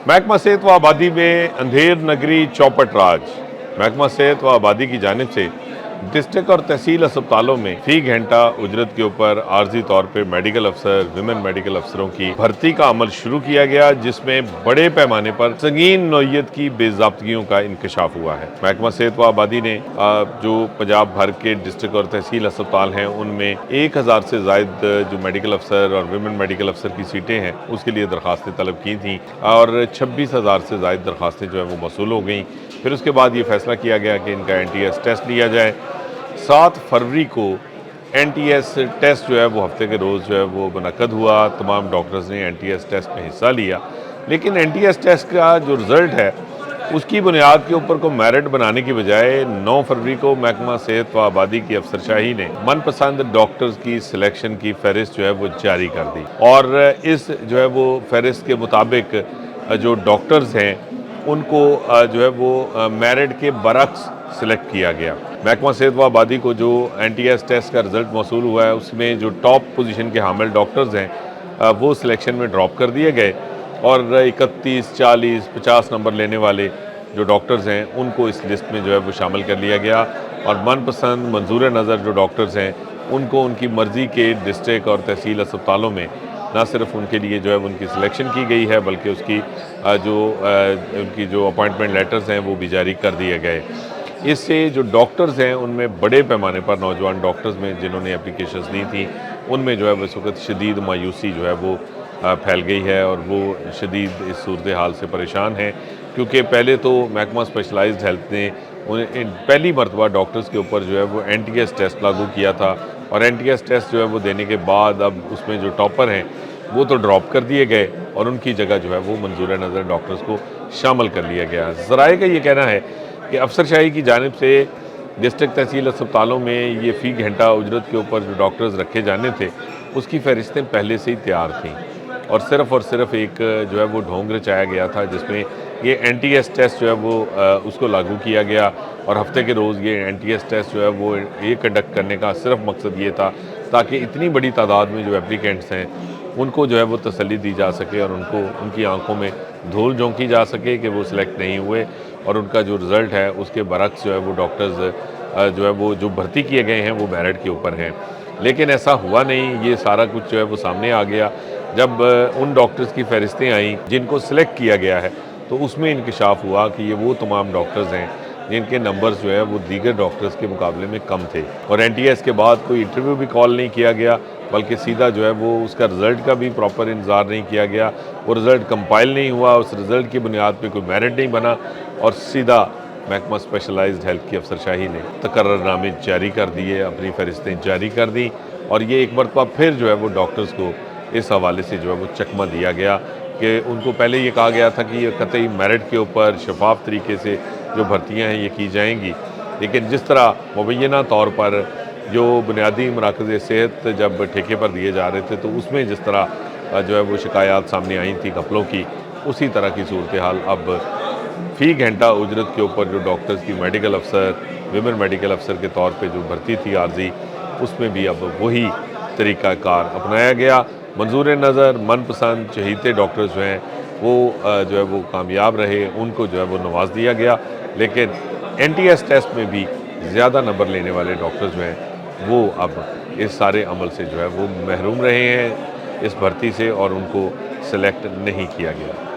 महकमा सेहत व आबादी में अंधेर नगरी चौपट राज। महकमा सेहत व आबादी की जानिब से डिस्ट्रिक्ट और तहसील अस्पतालों में फी घंटा उजरत के ऊपर आर्जी तौर पर मेडिकल अफसर, विमेन मेडिकल अफसरों की भर्ती का अमल शुरू किया गया, जिसमें बड़े पैमाने पर संगीन नौइयत की बेज़ाब्तगियों का इंकशाफ हुआ है। महकमा सेहत व आबादी ने जो पंजाब भर के डिस्ट्रिक्ट और तहसील अस्पताल हैं उनमें 1000 से जायद जो मेडिकल अफसर और विमेन मेडिकल अफसर की सीटें हैं उसके लिए दरखास्तें तलब की थी और 26,000 से जायद दरखास्तें जो है वो मौसूल हो गई। फिर उसके बाद ये फैसला किया गया कि इनका NTS टेस्ट लिया जाए। 7 फरवरी को NTS टेस्ट जो है वो हफ्ते के रोज़ जो है वो मुनक्कद हुआ। तमाम डॉक्टर्स ने NTS टेस्ट में हिस्सा लिया, लेकिन NTS टेस्ट का जो रिज़ल्ट है उसकी बुनियाद के ऊपर को मेरिट बनाने की बजाय 9 फरवरी को महकमा सेहत व आबादी की अफसरशाही ने मनपसंद डॉक्टर्स की सिलेक्शन की फहरिस्त जो है वो जारी कर दी और इस जो है वो फहरिस्त के मुताबिक जो डॉक्टर्स हैं उनको जो है वो मेरिट के बरक्स सिलेक्ट किया गया। महकमा सेहत व आबादी को जो NTS टेस्ट का रिज़ल्ट मौसूल हुआ है उसमें जो टॉप पोजीशन के हामिल डॉक्टर्स हैं वो सिलेक्शन में ड्रॉप कर दिए गए और 31, 40, 50 नंबर लेने वाले जो डॉक्टर्स हैं उनको इस लिस्ट में जो है वो शामिल कर लिया गया और मनपसंद मंजूर नज़र जो डॉक्टर्स हैं उनको उनकी मर्ज़ी के डिस्ट्रिक्ट और तहसील अस्पतालों में न सिर्फ उनके लिए जो है उनकी सिलेक्शन की गई है बल्कि उसकी उनकी जो अपॉइंटमेंट लेटर्स हैं वो भी जारी कर दिए गए। इससे जो डॉक्टर्स हैं उनमें बड़े पैमाने पर नौजवान डॉक्टर्स में जिन्होंने एप्लीकेशंस दी थी उनमें जो है इस वक्त शदीद मायूसी जो है वो फैल गई है और वो शदीद इस सूरत हाल से परेशान हैं, क्योंकि पहले तो महकमा स्पेशलाइज्ड हेल्थ ने उन्हें पहली मरतबा डॉक्टर्स के ऊपर जो है वो NTS टेस्ट लागू किया था और NTS टेस्ट जो है वो देने के बाद अब उसमें जो टॉपर हैं वो तो ड्रॉप कर दिए गए और उनकी जगह जो है वो मंजूर नज़र डॉक्टर्स को शामिल कर लिया गया। ज़राए का ये कहना है कि अफसरशाही की जानिब से डिस्ट्रिक्ट तहसील अस्पतालों में ये फ़ी घंटा उजरत के ऊपर जो डॉक्टर्स रखे जाने थे उसकी फहरिस्तें पहले से ही तैयार थीं और सिर्फ एक जो है वो ढोंग रचाया गया था जिसमें ये NTS टेस्ट जो है वो उसको लागू किया गया और हफ्ते के रोज़ ये NTS टेस्ट जो है वो ये कंडक्ट करने का सिर्फ मकसद ये था ताकि इतनी बड़ी तादाद में जो एप्लीकेंट्स हैं उनको जो है वो तसल्ली दी जा सके और उनको उनकी आंखों में धूल झोंकी जा सके कि वो सिलेक्ट नहीं हुए और उनका जो रिज़ल्ट है उसके बरक्स जो है वो डॉक्टर्स जो है वो जो भर्ती किए गए हैं वो मेरिट के ऊपर हैं। लेकिन ऐसा हुआ नहीं, ये सारा कुछ जो है वो सामने आ गया जब उन डॉक्टर्स की फहरिस्तें आईं जिनको सिलेक्ट किया गया है तो उसमें इंकशाफ हुआ कि ये वो तमाम डॉक्टर्स हैं जिनके नंबर्स जो है वो दीगर डॉक्टर्स के मुकाबले में कम थे और NTS के बाद कोई इंटरव्यू भी कॉल नहीं किया गया बल्कि सीधा जो है वो उसका रिज़ल्ट का भी प्रॉपर इंतज़ार नहीं किया गया, वो रिज़ल्ट कंपाइल नहीं हुआ, उस रिज़ल्ट की बुनियाद पे कोई मेरिट नहीं बना और सीधा महकमा स्पेशलाइज्ड हेल्थ की अफसरशाही ने तकर्ररनामे जारी कर दिए, अपनी फहरिस्तें जारी कर दी और ये एक मरतबा फिर जो है वो डॉक्टर्स को इस हवाले से जो है वो चकमा दिया गया कि उनको पहले ये कहा गया था कि ये कतई मेरिट के ऊपर शफाफ तरीके से जो भर्तियाँ हैं ये की जाएंगी, लेकिन जिस तरह मुबैना तौर पर जो बुनियादी मराकज़ सेहत जब ठेके पर दिए जा रहे थे तो उसमें जिस तरह जो है वो शिकायत सामने आई थी घपलों की, उसी तरह की सूरत हाल अब फ़ी घंटा उजरत के ऊपर जो डॉक्टर्स की मेडिकल अफसर, विमेन मेडिकल अफसर के तौर पे जो भर्ती थी आर्जी, उसमें भी अब वही तरीक़ाकार अपनाया गया। मंजूर नज़र मनपसंद चहीते डॉक्टर्स जो हैं वो जो है वो कामयाब रहे, उनको जो है वो नवाज दिया गया, लेकिन NTS टेस्ट में भी ज़्यादा नंबर लेने वाले डॉक्टर्स जो हैं वो अब इस सारे अमल से जो है वो महरूम रहे हैं इस भर्ती से और उनको सेलेक्ट नहीं किया गया।